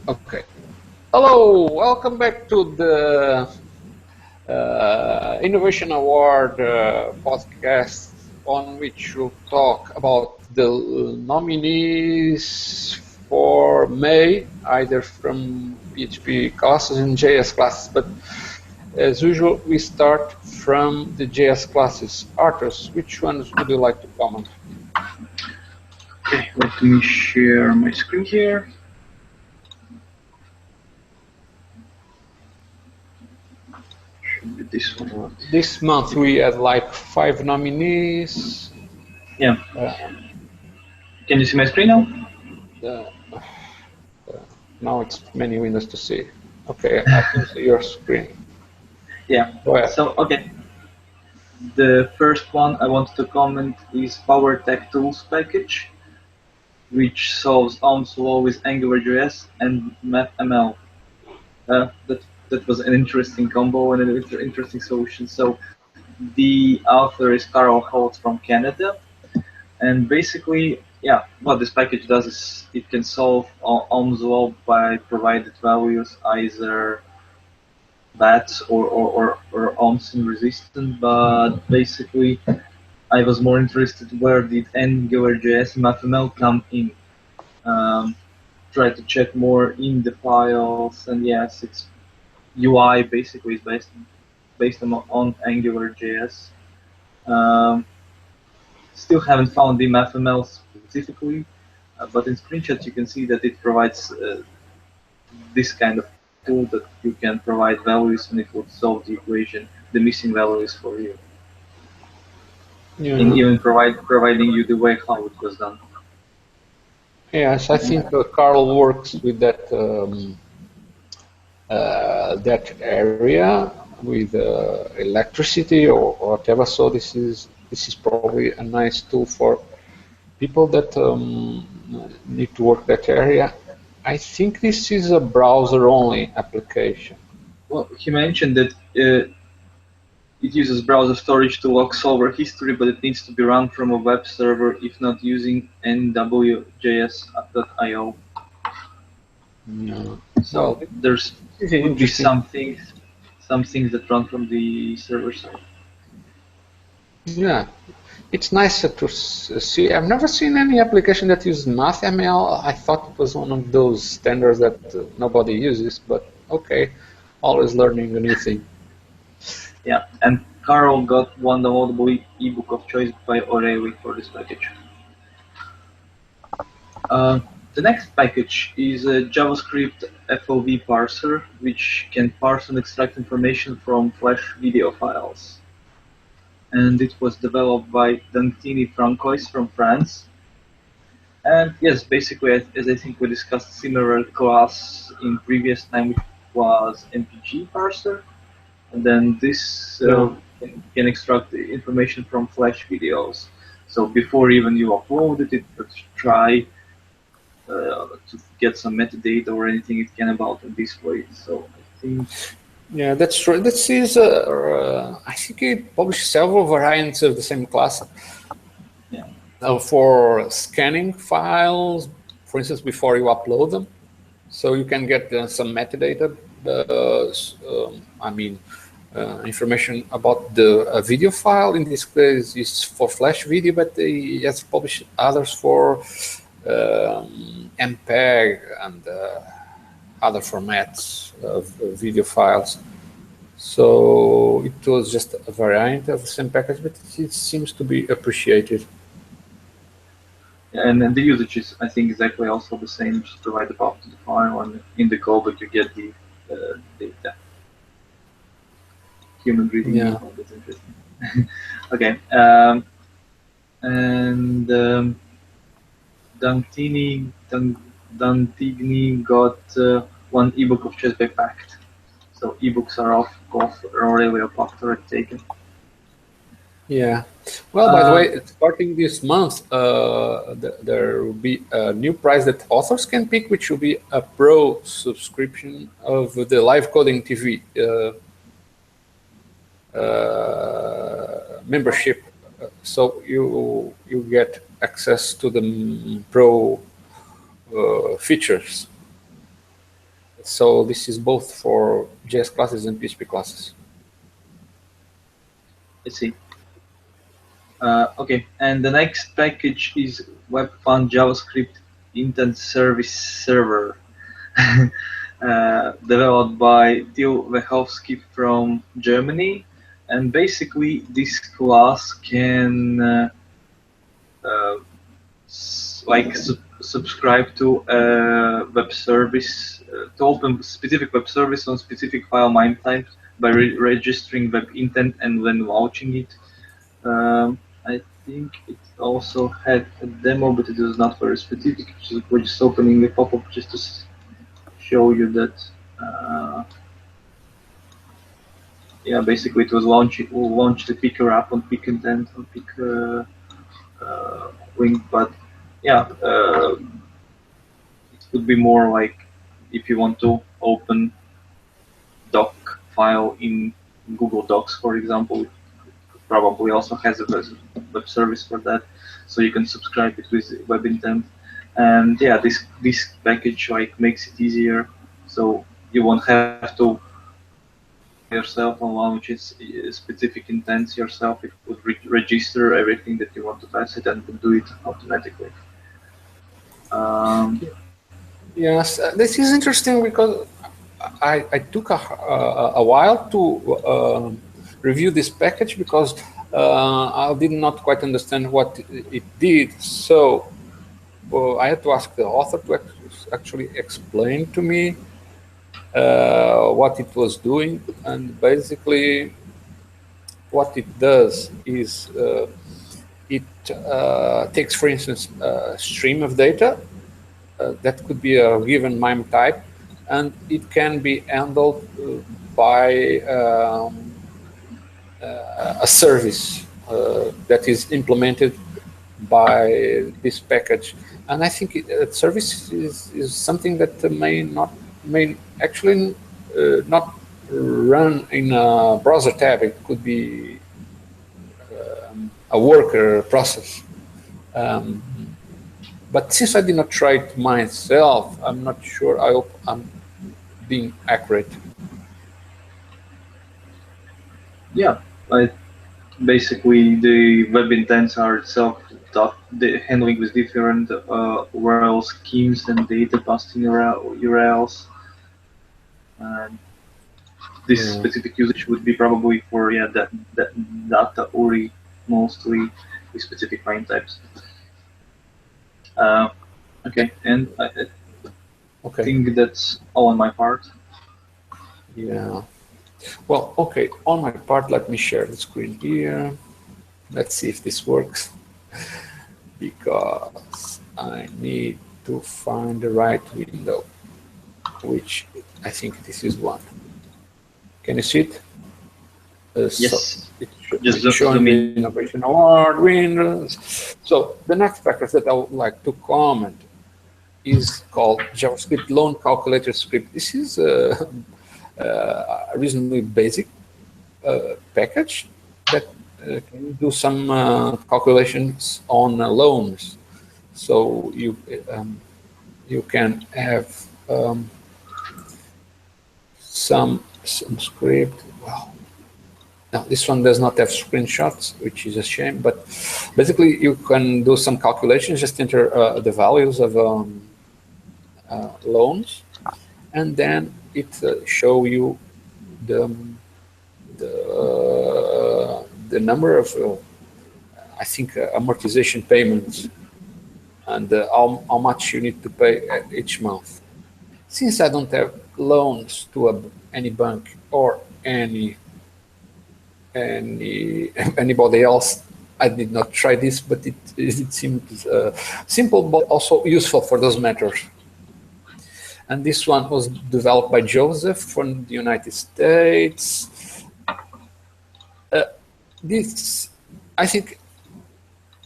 Okay. Hello, welcome back to the Innovation Award podcast, on which we'll talk about the nominees for May, either from PHP classes and JS classes. But as usual, we start from the JS classes. Arthurs, which ones would you like to comment? Okay, let me share my screen here. Should be this one. This month we had like 5 nominees. Yeah. Can you see my screen now? Now it's many windows to see. Okay, I can see your screen. Yeah. Go ahead. So, okay. The first one I wanted to comment is PowerTech Tools package, which solves Ohm's law with AngularJS and MathML. That was an interesting combo and an interesting solution. So, the author is Carl Holt from Canada, and basically, yeah, what this package does is it can solve Ohm's law by provided values, either bats or Ohm's resistant, but basically I was more interested where did AngularJS and MathML come in. Try to check more in the files, and yes, its UI basically is based on AngularJS. Still haven't found the MathML specifically, but in screenshots you can see that it provides this kind of tool that you can provide values and it will solve the equation, the missing values for you. Yeah. And even providing you the way how it was done. Yes, I think Carl works with that that area with electricity or whatever. So this is probably a nice tool for people that need to work that area. I think this is a browser-only application. Well, he mentioned that it uses browser storage to log solver history, but it needs to be run from a web server if not using nwjs.io. No. So Well, there's could be some things that run from the server side. Yeah, it's nice to see. I've never seen any application that uses MathML. I thought it was one of those standards that nobody uses, but okay, always learning a new thing. Yeah, and Carl got one downloadable ebook of choice by O'Reilly for this package. The next package is a JavaScript FOV parser, which can parse and extract information from Flash video files. And it was developed by Dantini Francois from France. And yes, basically, as I think we discussed similar class in previous time, which was MPG parser. And then this can extract the information from Flash videos. So before even you upload it, it would try to get some metadata or anything it can about the display. So I think. Yeah, that's true. This is, I think it published several variants of the same class. Yeah. For scanning files, for instance, before you upload them. So you can get some metadata, information about the video file. In this case, is for Flash video, but they has published others for MPEG and other formats of video files. So it was just a variant of the same package, but it seems to be appreciated. And then the usage is, I think, exactly also the same. Just provide the path to the file, and in the callback you get the data. Human reading. Yeah. That's interesting. Okay. Dantigny got one ebook of choice by Pact. So ebooks are off already a path already taken. Yeah. Well, by the way, starting this month, there will be a new prize that authors can pick, which will be a pro subscription of the Live Coding TV membership. So you get access to the pro features. So this is both for JS classes and PHP classes. I see. Okay, and the next package is Webfun JavaScript Intent Service Server, developed by Till Wechowski from Germany. And basically, this class can subscribe to a web service, to open specific web service on specific file MIME types by registering web intent and then launching it. I think it also had a demo, but it was not very specific. We're just opening the pop-up just to show you that. Yeah, basically it was we'll launch the picker app on pick intent on pick link, but yeah, it would be more like if you want to open doc file in Google Docs, for example, it probably also has a web service for that, so you can subscribe it with web intent. And yeah, this package like makes it easier, so you won't have to yourself and launch its specific intents yourself. It would register everything that you want to pass it and would do it automatically. Yes, this is interesting because I took a while to review this package because I did not quite understand what it did. So I had to ask the author to actually explain to me what it was doing. And basically what it does is it takes, for instance, a stream of data that could be a given MIME type, and it can be handled by a service that is implemented by this package. And I think service is something that may actually not run in a browser tab. It could be a worker process. But since I did not try it myself, I'm not sure. I hope I'm being accurate. Yeah, basically the web intents are itself the handling with different URL schemes and data passing URLs. And this specific usage would be probably for that data URI mostly with specific MIME types. Okay, and I think that's all on my part. Yeah. Well, okay, on my part, let me share the screen here. Let's see if this works, because I need to find the right window, which I think this is one. Can you see it? Yes. So it's showing the Innovation Award winners. So the next package that I would like to comment is called JavaScript Loan Calculator Script. This is a reasonably basic package that can do some calculations on loans. So you can have some script. Well, now this one does not have screenshots, which is a shame. But basically, you can do some calculations. Just enter the values of loans, and then it show you the number of I think amortization payments and how much you need to pay each month. Since I don't have loans to any bank or anybody else, I did not try this, but it seems simple but also useful for those matters. And this one was developed by Joseph from the United States. This, I think,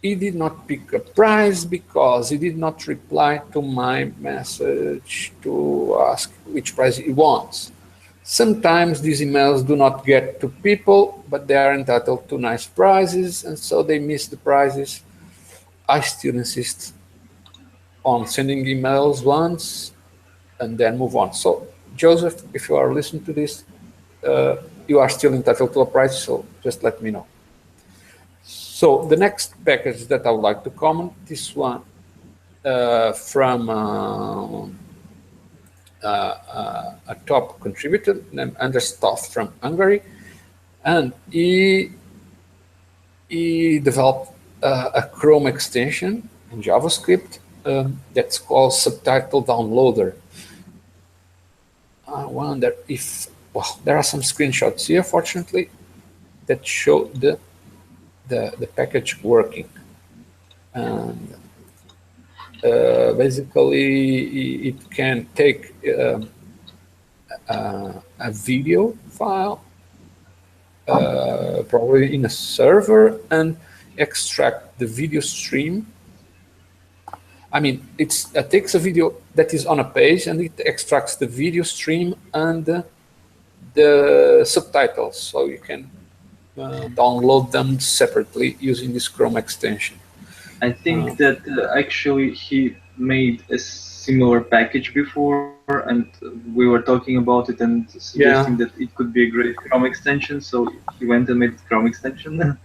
he did not pick a prize because he did not reply to my message to ask which prize he wants. Sometimes these emails do not get to people, but they are entitled to nice prizes, and so they miss the prizes. I still insist on sending emails once and then move on. So Joseph, if you are listening to this, you are still entitled to a prize, so just let me know. So the next package that I would like to comment, this one from a top contributor named Anders Toth from Hungary, and he developed a Chrome extension in JavaScript that's called Subtitle Downloader. I wonder if, well, there are some screenshots here, fortunately, that show the package working. And basically, it can take a video file, probably in a server, and extract the video stream. I mean, it takes a video that is on a page and it extracts the video stream and the subtitles, so you can download them separately using this Chrome extension. I think that actually he made a similar package before, and we were talking about it and suggesting that it could be a great Chrome extension, so he went and made the Chrome extension.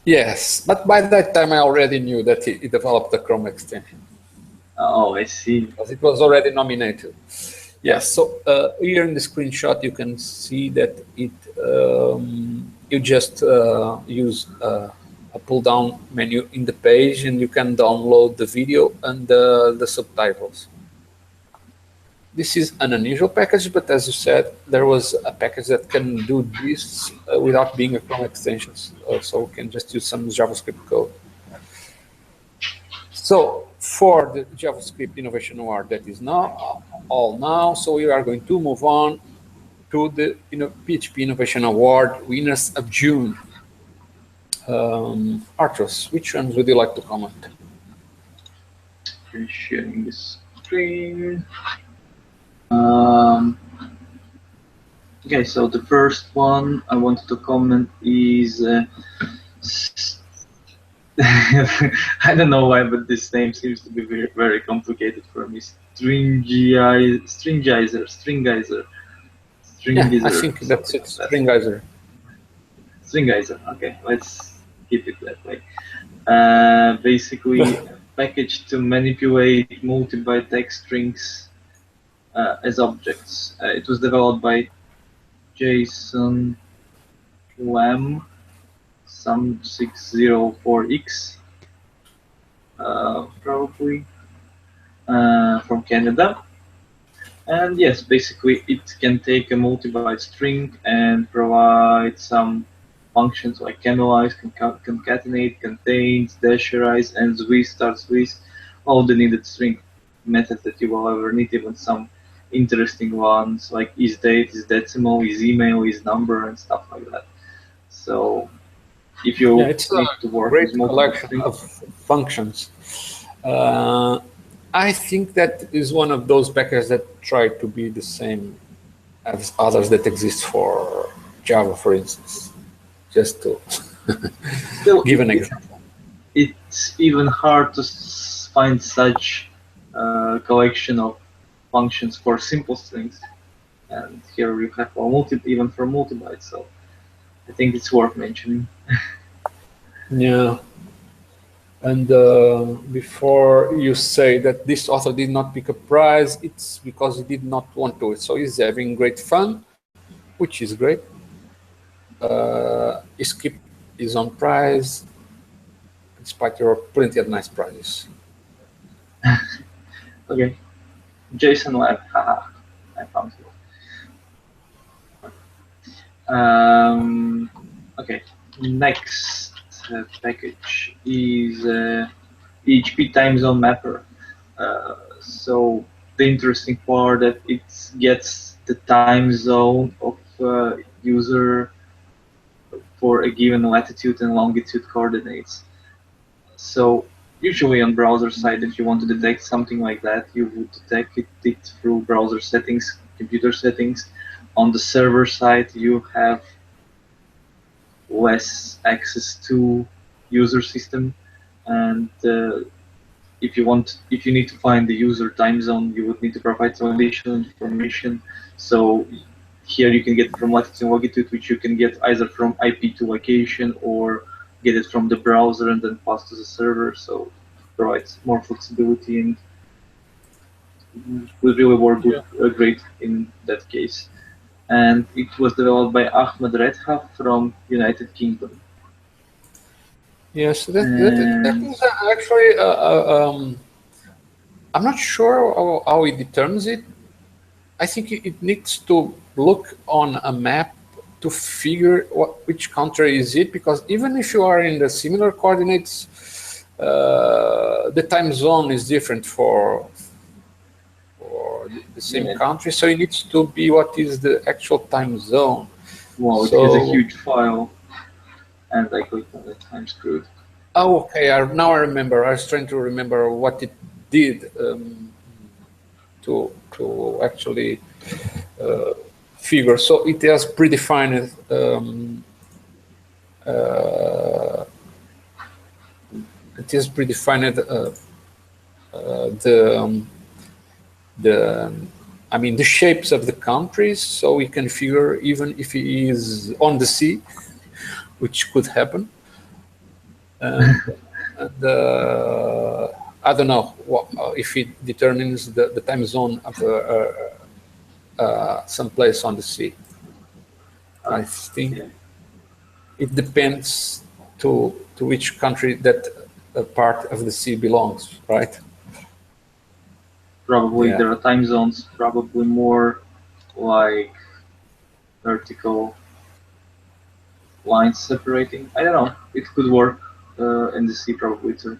Yes, but by that time I already knew that he developed the Chrome extension. Oh, I see. Because it was already nominated. Yes, so here in the screenshot you can see that it you just use a pull-down menu in the page, and you can download the video and the subtitles. This is an unusual package, but as you said, there was a package that can do this without being a Chrome extension, so we can just use some JavaScript code. So for the JavaScript Innovation Award, that is now all now. So we are going to move on to the PHP Innovation Award winners of June. Artros, which ones would you like to comment? Sharing the screen. Okay, so the first one I wanted to comment is I don't know why, but this name seems to be very, very complicated for me. Stringizer. Yeah, I think that's it. Stringizer. Stringizer. Okay, let's keep it that way. Basically, a package to manipulate multi-byte text strings as objects. It was developed by Jason Lam, some 604X, probably, from Canada. And yes, basically it can take a multi-byte string and provide some functions like canalize, concatenate, contains, dasherize, and Swiss, start Swiss, all the needed string methods that you will ever need, even some interesting ones like is date, is decimal, is email, is number, and stuff like that. So if you it's need to work great with multiple collection of functions. I think that is one of those packages that try to be the same as others that exist for Java, for instance. Just to give an example. It's even hard to find such collection of functions for simple strings, and here we have even for multi-bytes, so I think it's worth mentioning. Yeah. And before you say that this author did not pick a prize, it's because he did not want to. So he's having great fun, which is great. Skip is on prize, despite your plenty of nice prizes. Okay. Jason Webb, haha, I found you. Okay, next package is PHP time zone mapper. So the interesting part that it gets the time zone of user for a given latitude and longitude coordinates. So usually on browser side, if you want to detect something like that, you would detect it through browser settings, computer settings. On the server side, you have less access to user system, and if you need to find the user time zone, you would need to provide some additional information. So here you can get from latitude and longitude, which you can get either from IP to location or get it from the browser and then pass to the server. So it provides more flexibility and will really work great in that case. And it was developed by Ahmed Redhaf from United Kingdom. Yes, that is actually. I'm not sure how it determines it. I think it needs to look on a map to figure which country is it, because even if you are in the similar coordinates, the time zone is different for the same country, so it needs to be what is the actual time zone. Wow, so, it has a huge file, and I clicked on it. I'm screwed. Oh, okay. Now I remember. I was trying to remember what it did to actually figure. So it has predefined the shapes of the countries, so we can figure even if he is on the sea, which could happen. And I don't know if it determines the time zone of some place on the sea. I think it depends to which country that part of the sea belongs, right? Probably there are time zones, probably more like vertical lines separating. I don't know. It could work in the sea probably too.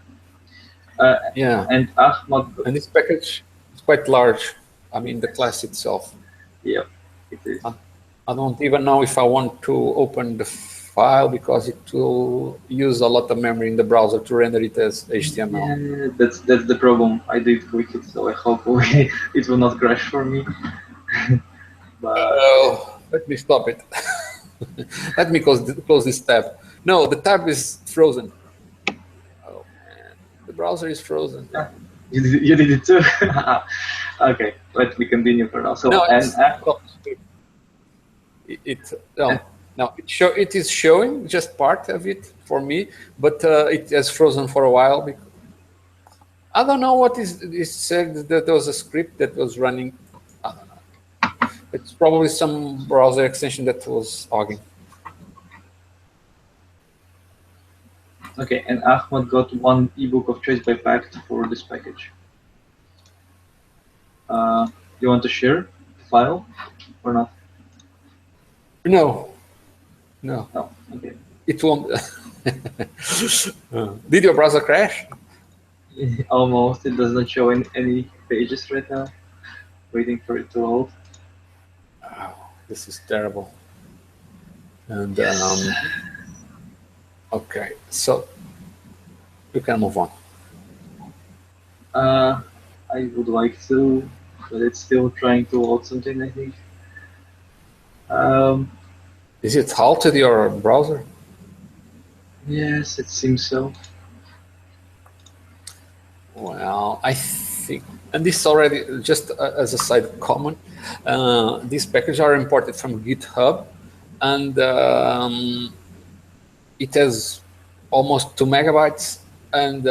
And Ahmad. And this package is quite large. I mean, the class itself. Yeah, it is. I don't even know if I want to open the file because it will use a lot of memory in the browser to render it as HTML. Yeah, that's the problem. I did click it, so I hope it will not crash for me. But let me stop it. Let me close this tab. No, the tab is frozen. Oh man, the browser is frozen. You did it too. Okay, let me continue for now. So no, it is showing just part of it for me, but it has frozen for a while. Because I don't know what is. It said that there was a script that was running. I don't know. It's probably some browser extension that was hogging. Okay, and Ahmad got one ebook of choice by Pact for this package. You want to share the file or not? No. No. Okay. It won't. Did your browser crash? Almost. It does not show any pages right now. Waiting for it to load. Oh, this is terrible. And okay, so you can move on. I would like to, but it's still trying to load something, I think. Is it halted your browser? Yes, it seems so. Well, I think, and this already, just as a side comment, these packages are imported from GitHub, and it has almost 2 megabytes, and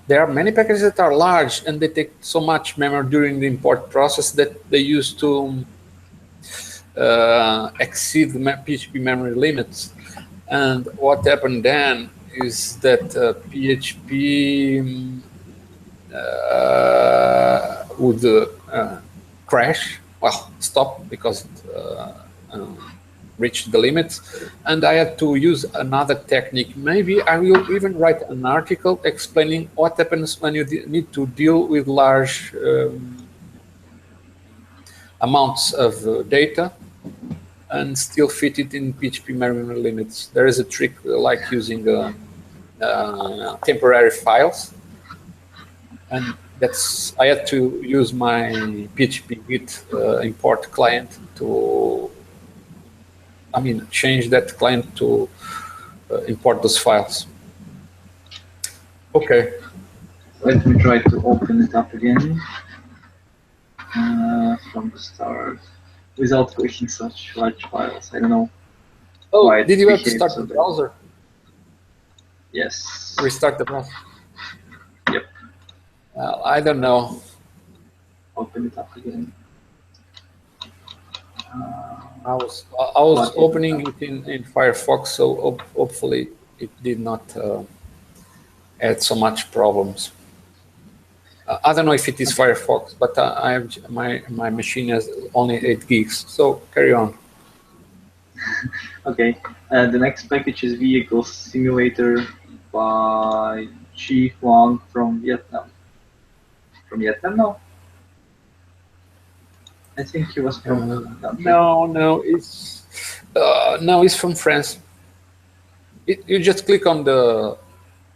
there are many packages that are large, and they take so much memory during the import process that they used to exceed the PHP memory limits. And what happened then is that PHP would crash, well, stop because it reached the limits, and I had to use another technique. Maybe I will even write an article explaining what happens when you need to deal with large amounts of data and still fit it in PHP memory limits. There is a trick like using temporary files, and I had to use my PHP Git import client to, change that client to import those files. Okay. Let me try to open it up again from the start without pushing such large files. I don't know why Oh, it did you have to behaves start so the bad. browser? Yes. Restart the browser? Yep. Well, I don't know. Open it up again. I was opening it in Firefox, so hopefully it did not add so much problems. I don't know if it is Firefox, but I have my machine has only 8 gigs. So carry on. Okay. The next package is Vehicle Simulator by Chi Huang from Vietnam. From Vietnam? No. I think he was from the country. No, it's from France. You just click on the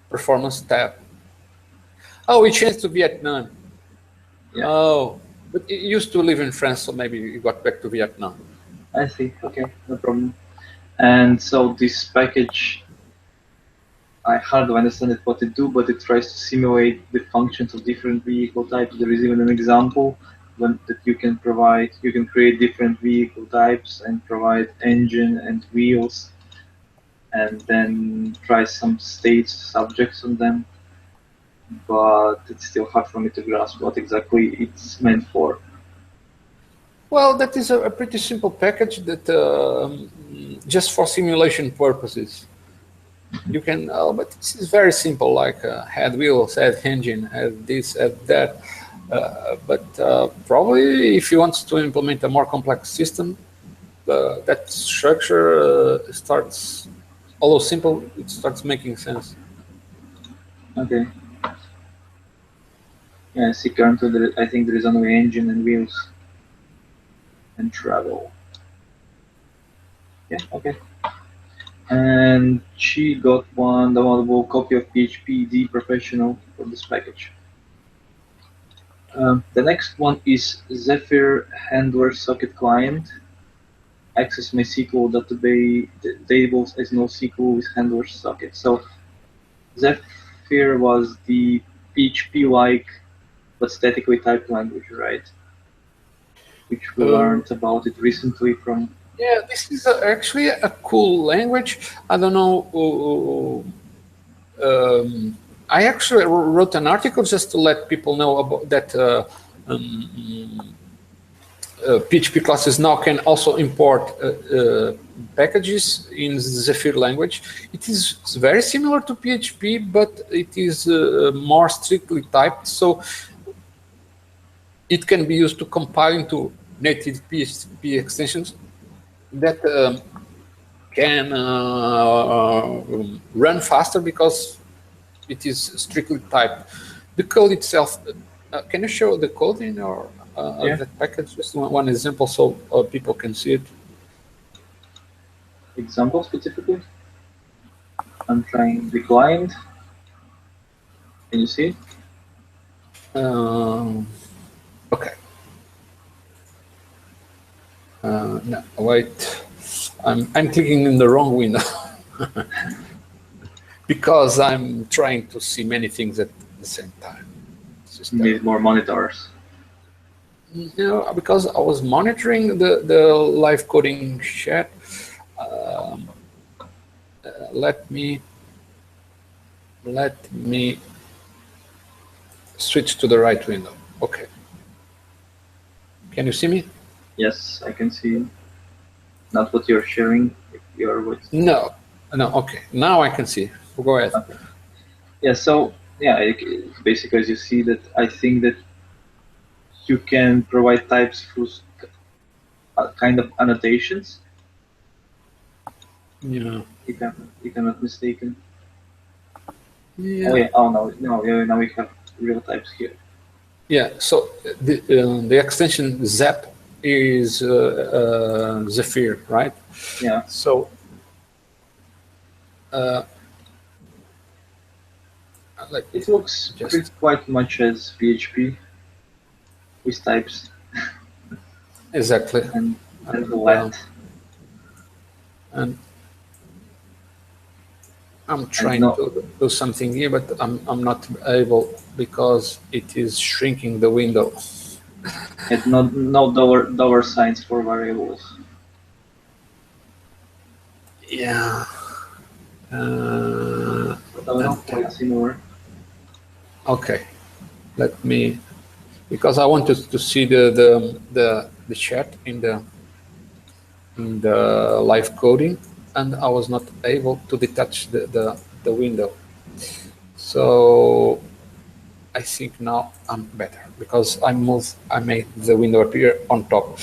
performance tab. Oh, it changed to Vietnam. Yeah. Oh, but it used to live in France, so maybe you got back to Vietnam. I see. Okay, no problem. And so this package, I hardly understand it what it do, but it tries to simulate the functions of different vehicle types. There is even an example that you can provide. You can create different vehicle types and provide engine and wheels, and then try some state subjects on them. But it's still hard for me to grasp what exactly it's meant for. Well, that is a pretty simple package that just for simulation purposes. You can, but this is very simple, like add wheels, add engine, add this, add that. But probably if you want to implement a more complex system, that structure starts, although simple, it starts making sense. Okay. Yeah, see, currently I think there is only engine and wheels and travel. Yeah, okay. And she got one downloadable copy of PHP Professional for this package. The next one is Zephyr Handler Socket Client. Access MySQL database tables as NoSQL with Handler Socket. So Zephyr was the PHP-like but statically typed language, right? Which we learned about it recently from. Yeah, this is actually a cool language. I don't know. I actually wrote an article just to let people know about that. PHP classes now can also import packages in Zephyr language. It is very similar to PHP, but it is more strictly typed. So it can be used to compile into native PHP extensions that can run faster because it is strictly typed. The code itself, can you show the code in or Yeah. that package? Just one example so people can see it. Example specifically? I'm trying the client. Can you see? Okay. No, wait. I'm clicking in the wrong window because I'm trying to see many things at the same time. You need more monitors. No, because I was monitoring the live coding chat. Let me switch to the right window. Okay. Can you see me? Yes, I can see. Not what you're sharing. If you're with. No. Okay. Now I can see. Go ahead. Okay. Yeah. So yeah, basically, as you see that, I think that you can provide types through kind of annotations. Yeah. If I'm not mistaken. Yeah. Oh yeah. Oh no. Yeah, now we have real types here. Yeah. So the extension Zap is Zephyr, right? Yeah. So It looks quite much as PHP with types. Exactly. And let. And I'm trying to do something here, but I'm not able because it is shrinking the window. And no dollar signs for variables. Yeah. Quite similar. Okay, let me, because I wanted to see the chat in the live coding, and I was not able to detach the window. So I think now I'm better because I made the window appear on top.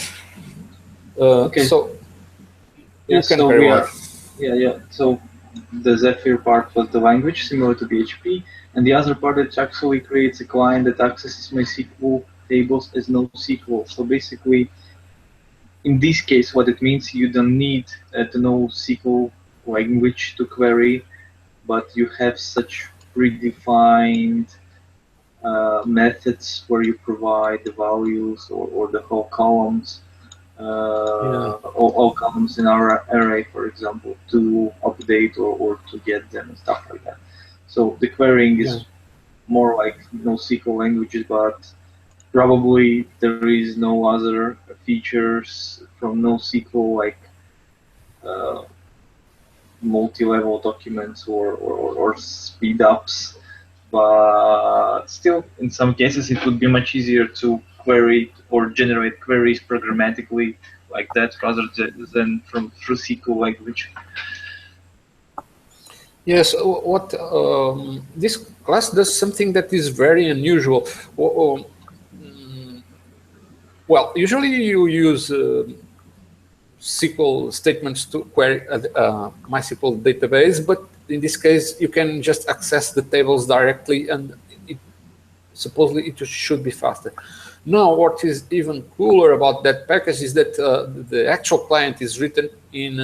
Okay. So yeah, you can so very we well. are, yeah. So the Zephyr part was the language similar to PHP, and the other part that actually creates a client that accesses MySQL tables as NoSQL. So basically, in this case, what it means, you don't need to know SQL language to query, but you have such predefined methods where you provide the values or the whole columns, all columns in our array, for example, to update or to get them and stuff like that. So the querying is more like NoSQL languages, but probably there is no other features from NoSQL like multi-level documents or speed ups, but still in some cases it would be much easier to query or generate queries programmatically like that rather than through SQL language. Yes, what this class does something that is very unusual. Well, usually you use SQL statements to query MySQL database, but in this case, you can just access the tables directly, and supposedly it should be faster. Now, what is even cooler about that package is that the actual client is written in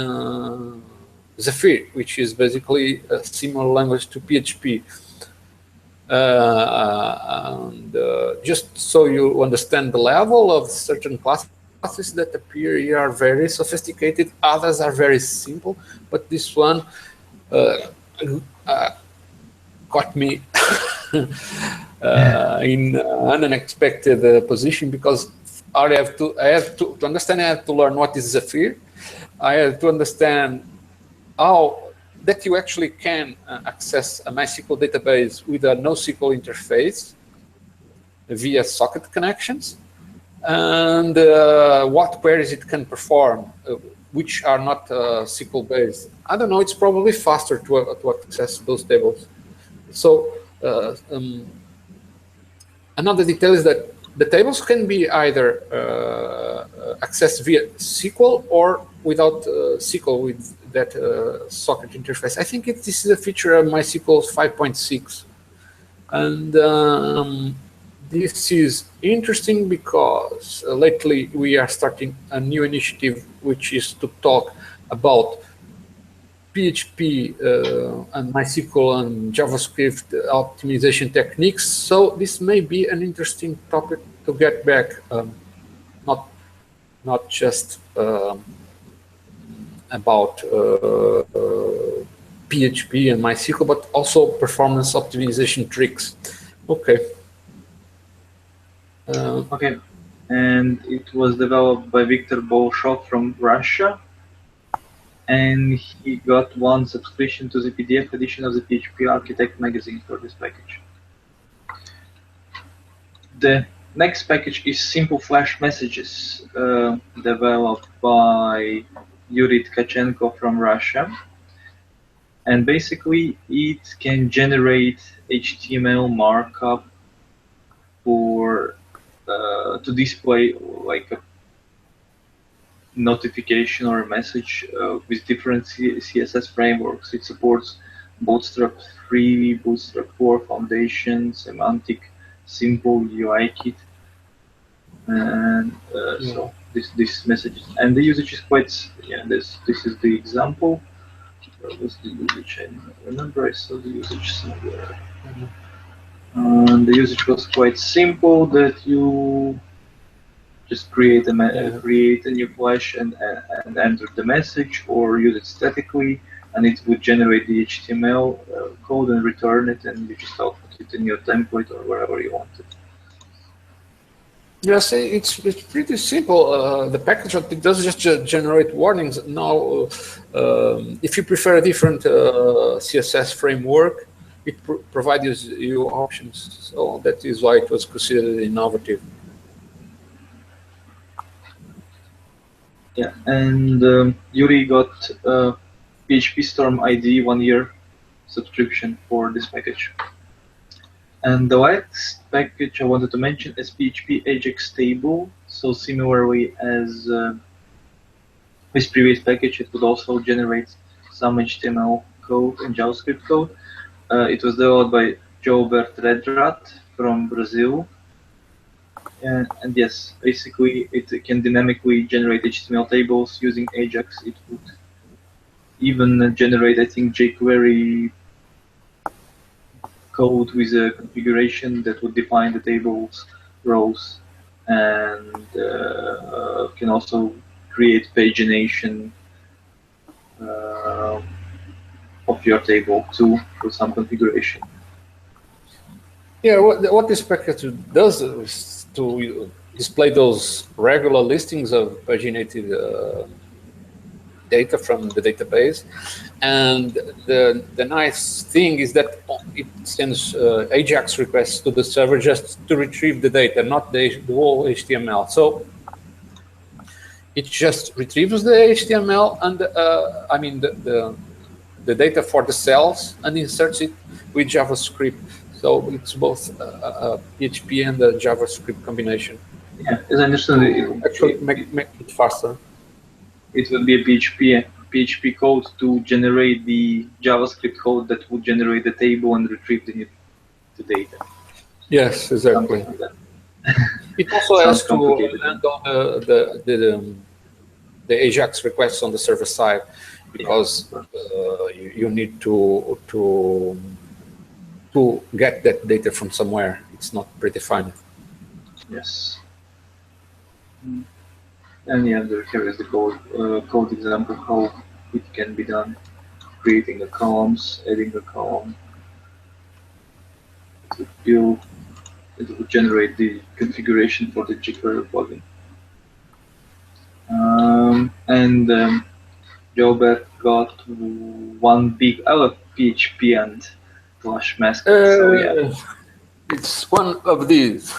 Zephyr, which is basically a similar language to PHP. And just so you understand the level of certain classes that appear here are very sophisticated, others are very simple, but this one got me in an unexpected position because I have to understand, I have to learn what is Zephyr. I have to understand how that you actually can access a MySQL database with a NoSQL interface via socket connections, and what queries it can perform, which are not SQL based. I don't know, it's probably faster to access those tables. So another detail is that the tables can be either accessed via SQL or without SQL with that socket interface. I think this is a feature of MySQL 5.6. And this is interesting because lately we are starting a new initiative, which is to talk about PHP and MySQL and JavaScript optimization techniques. So this may be an interesting topic to get back, not just about PHP and MySQL, but also performance optimization tricks. Okay. Okay, and it was developed by Viktor Bolshov from Russia, and he got one subscription to the PDF edition of the PHP Architect magazine for this package. The next package is Simple Flash Messages, developed by Yuri Tkachenko from Russia. And basically, it can generate HTML markup for to display like a notification or a message with different CSS frameworks. It supports Bootstrap 3, Bootstrap 4, Foundation, Semantic, Simple, UI Kit, and so this message and the usage is quite. Yeah, this is the example. Where was the usage? I don't remember. I saw the usage somewhere. The usage was quite simple. That you just create a new flash and enter the message, or use it statically, and it would generate the HTML code and return it, and you just output it in your template or wherever you want it. Yes, it's pretty simple. The package it does just generate warnings. Now, if you prefer a different CSS framework, it provides you options. So that is why it was considered innovative. Yeah, and Yuri got PHP Storm ID 1 year subscription for this package. And the last package I wanted to mention is PHP Ajax table. So similarly as with previous package, it would also generate some HTML code and JavaScript code. It was developed by Joubert Redrat from Brazil. And yes, basically it can dynamically generate HTML tables using Ajax. It would even generate, I think, jQuery code with a configuration that would define the tables rows, and can also create pagination of your table too with some configuration. Yeah, what this package does is to display those regular listings of paginated data from the database, and the nice thing is that it sends Ajax requests to the server just to retrieve the data, not the whole HTML. So it just retrieves the HTML and I mean the data for the cells and inserts it with JavaScript. So it's both a PHP and a JavaScript combination. Yeah, as I understand it, actually make it faster. It will be a PHP code to generate the JavaScript code that would generate the table and retrieve the data. Yes, exactly. Like it also has to handle the Ajax requests on the server side, because you need to get that data from somewhere. It's not predefined. Yes. And yeah, here is the code example how it can be done. Creating a columns, adding a column. It would generate the configuration for the jQuery plugin. And Joubert got one big, I love PHP and Flash mask. So yeah, it's one of these.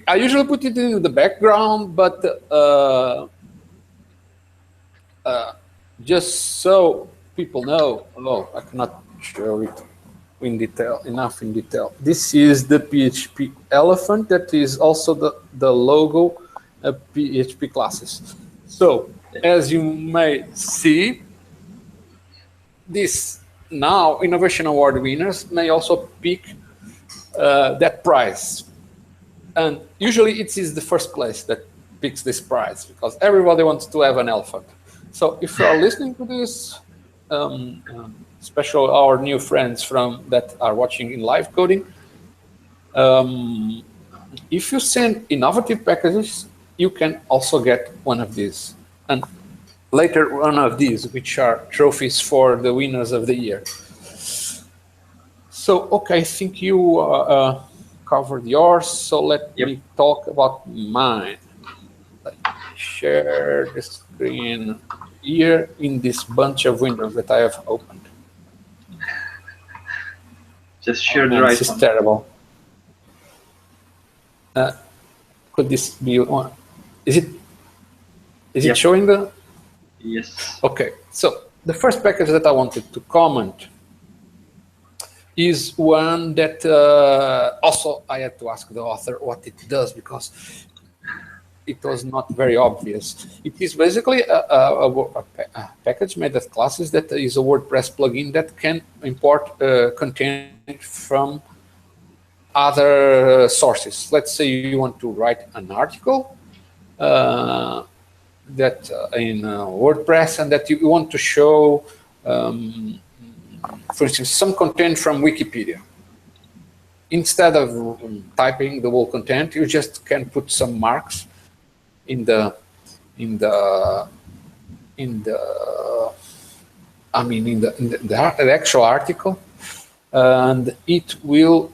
I usually put it in the background, but just so people know, I cannot show it in detail, enough in detail. This is the PHP elephant that is also the logo of PHP classes. So as you may see, this now Innovation Award winners may also pick that prize. And usually it is the first place that picks this prize, because everybody wants to have an elephant. So if you are listening to this, especially our new friends that are watching in live coding, if you send innovative packages, you can also get one of these. And later one of these, which are trophies for the winners of the year. So, okay, I think you covered yours, so let me talk about mine. Let me share the screen here in this bunch of windows that I have opened. Just share the right one. This is terrible. Could this be one? Is it showing the? Yes. Okay, so the first package that I wanted to comment is one that also I had to ask the author what it does, because it was not very obvious. It is basically a package made of classes that is a WordPress plugin that can import content from other sources. Let's say you want to write an article that in WordPress, and that you want to show for instance, some content from Wikipedia. Instead of typing the whole content, you just can put some marks in the I mean, in the actual article, and it will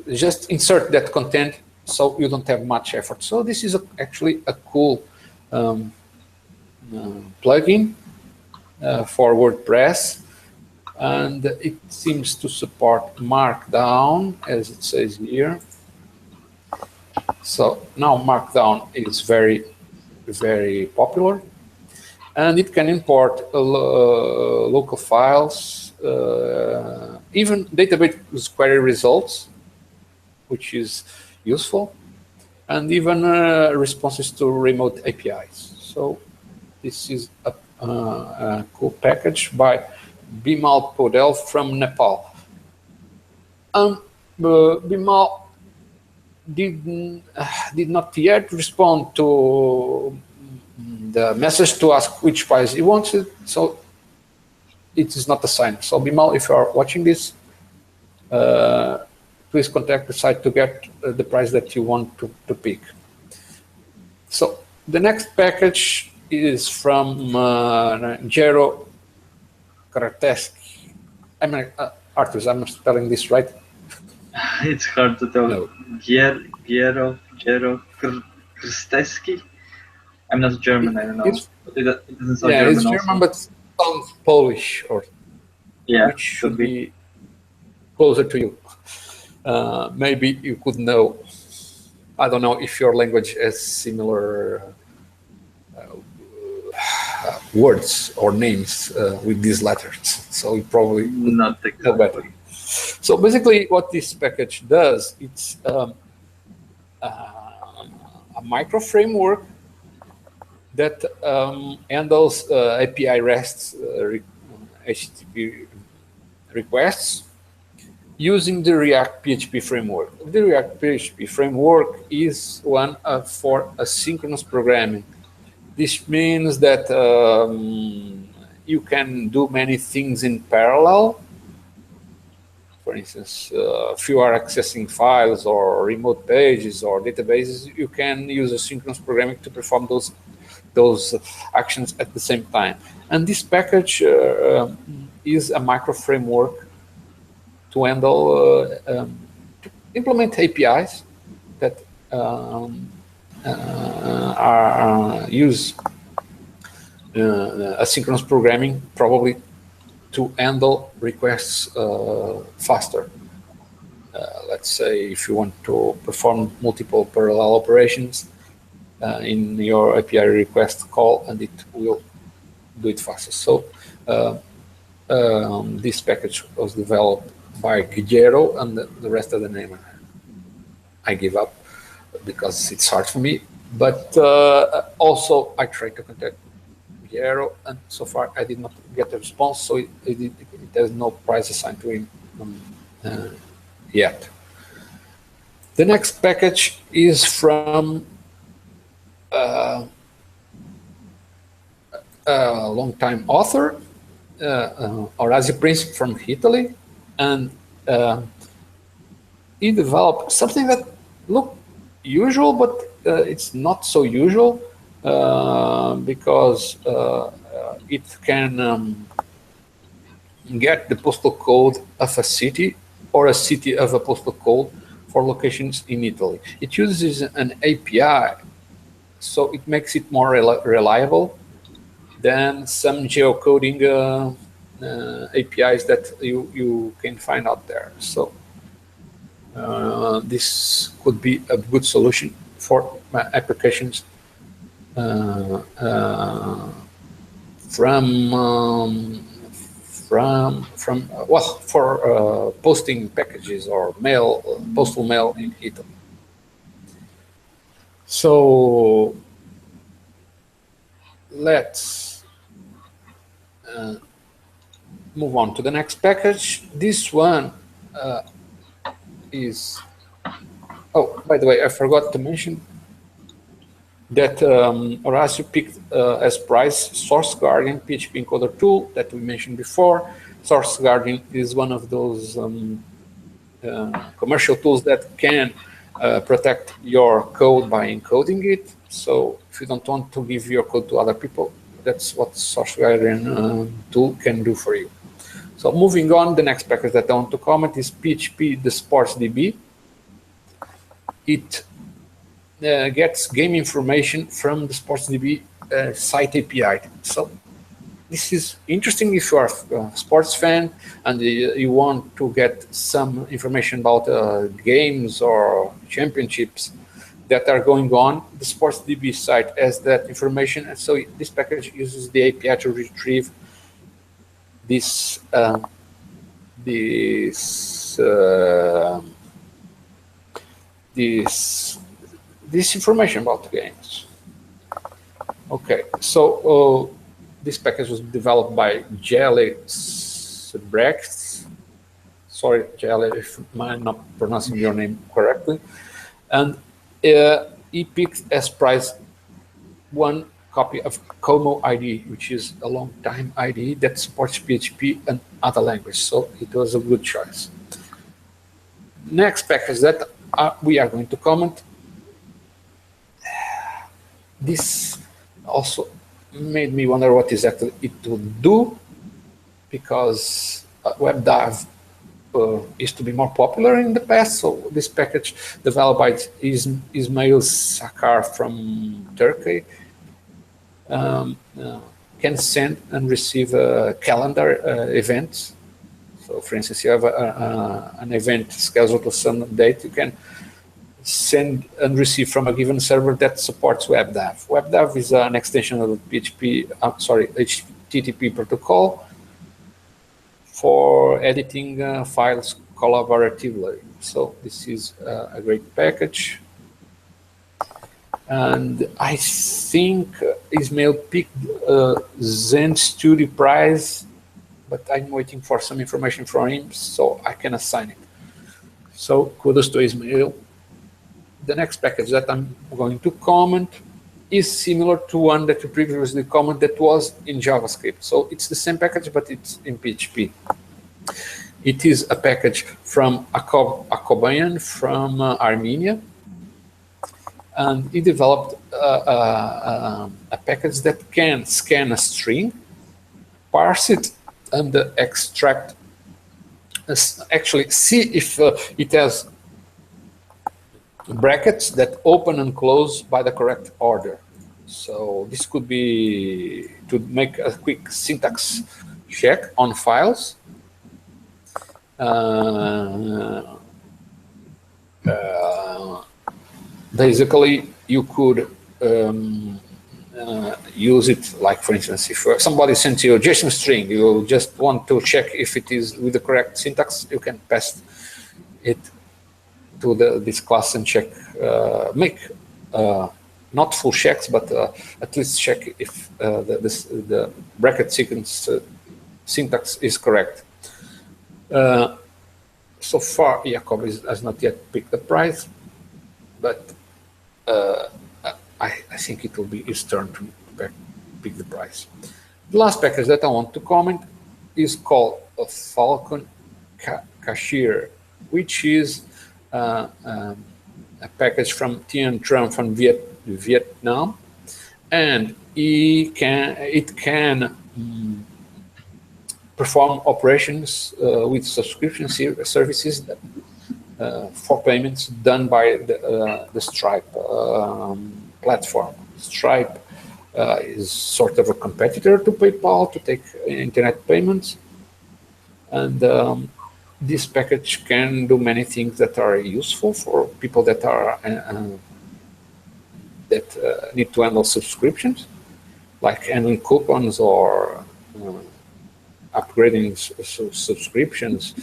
just insert that content, so you don't have much effort. So this is actually a cool plugin for WordPress, and it seems to support Markdown, as it says here. So now Markdown is very, very popular, and it can import local files, even database query results, which is useful, and even responses to remote APIs. So this is a cool package by Bimal Podel from Nepal. Bimal did not yet respond to the message to ask which price he wanted, so it is not assigned. So Bimal, if you are watching this, please contact the site to get the price that you want to pick. So the next package is from Jero Krateski. I mean, Arthur, I'm spelling this right? It's hard to tell. No. Gero Krsteski. I'm not German, I don't know. It doesn't sound yeah, German it's German, also. but sounds Polish, or Yeah, which should be closer to you. Maybe you could know. I don't know if your language has similar words or names with these letters, so you probably not exactly. know better. So basically, what this package does, it's a micro framework that handles API REST HTTP requests using the React PHP framework. The React PHP framework is one for asynchronous programming. This means that you can do many things in parallel. For instance, if you are accessing files or remote pages or databases, you can use asynchronous programming to perform those actions at the same time. And this package is a micro framework to handle, to implement APIs that use asynchronous programming, probably to handle requests faster. Let's say if you want to perform multiple parallel operations in your API request call, and it will do it faster. So this package was developed by Guillermo, and the rest of the name I give up because it's hard for me. But also I tried to contact Guillermo, and so far I did not get a response, so there's no price assigned to him yet. The next package is from a long-time author, Orazio Principe from Italy, and he developed something that looked usual, but it's not so usual because it can get the postal code of a city or a city of a postal code for locations in Italy. It uses an API, so it makes it more reliable than some geocoding APIs that you can find out there. So this could be a good solution for applications for posting packages or postal mail in Italy. So let's move on to the next package. This one is, oh, by the way, I forgot to mention that Orazio picked as price Source Guardian PHP encoder tool that we mentioned before. Source Guardian is one of those commercial tools that can protect your code by encoding it. So if you don't want to give your code to other people, that's what source tool can do for you. So moving on, the next package that I want to comment is PHP the Sports DB. It gets game information from the SportsDB site API. So this is interesting if you are a sports fan and you want to get some information about games or championships that are going on. The SportsDB site has that information, and so this package uses the API to retrieve this this information about the games. Okay, so this package was developed by Jelly Brecht. Sorry, Jelly, if I'm not pronouncing your name correctly. And he picked as prize one copy of Como IDE, which is a long time IDE that supports PHP and other languages. So it was a good choice. Next package that we are going to comment. This also made me wonder what exactly it would do, because WebDAV used to be more popular in the past. So this package developed by Ismail Sakar from Turkey can send and receive calendar events. So for instance, you have an event scheduled to some date, you can send and receive from a given server that supports WebDAV. WebDAV is an extension of the HTTP protocol for editing files collaboratively. So this is a great package. And I think Ismail picked Zen Studio Prize, but I'm waiting for some information from him so I can assign it. So kudos to Ismail. The next package that I'm going to comment is similar to one that we previously commented that was in JavaScript. So it's the same package, but it's in PHP. It is a package from Akobayan from Armenia. And he developed a package that can scan a string, parse it, and extract, actually see if it has brackets that open and close by the correct order. So this could be to make a quick syntax check on files. Basically, you could use it, like for instance, if somebody sends you a JSON string, you just want to check if it is with the correct syntax, you can pass it to this class and check, make not full checks, but at least check if the bracket sequence syntax is correct. So far, Jacob has not yet picked the prize, but I think it will be his turn to pick the prize. The last package that I want to comment is called a Falcon Cashier, which is a package from Tien Tran from Vietnam, and it can perform operations with subscription services that, for payments done by the Stripe platform. Stripe is sort of a competitor to PayPal to take internet payments, and this package can do many things that are useful for people that are need to handle subscriptions, like handling coupons or upgrading subscriptions,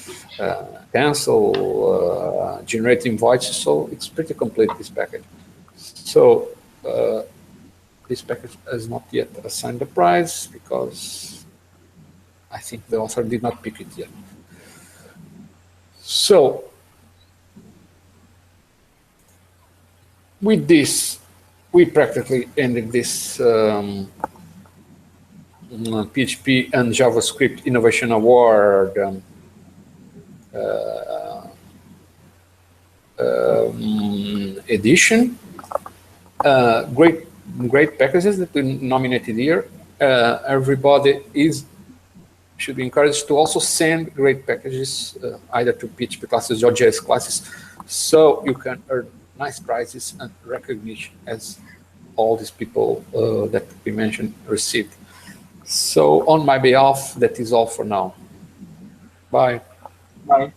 cancel, generate invoices. So it's pretty complete, this package. So this package has not yet assigned the prize because I think the author did not pick it yet. So with this, we practically ended this PHP and JavaScript Innovation Award edition. Great packages that we nominated here. everybody should be encouraged to also send great packages either to PHP classes or JS classes, so you can earn nice prizes and recognition as all these people that we mentioned received. So on my behalf, that is all for now. Bye. Bye.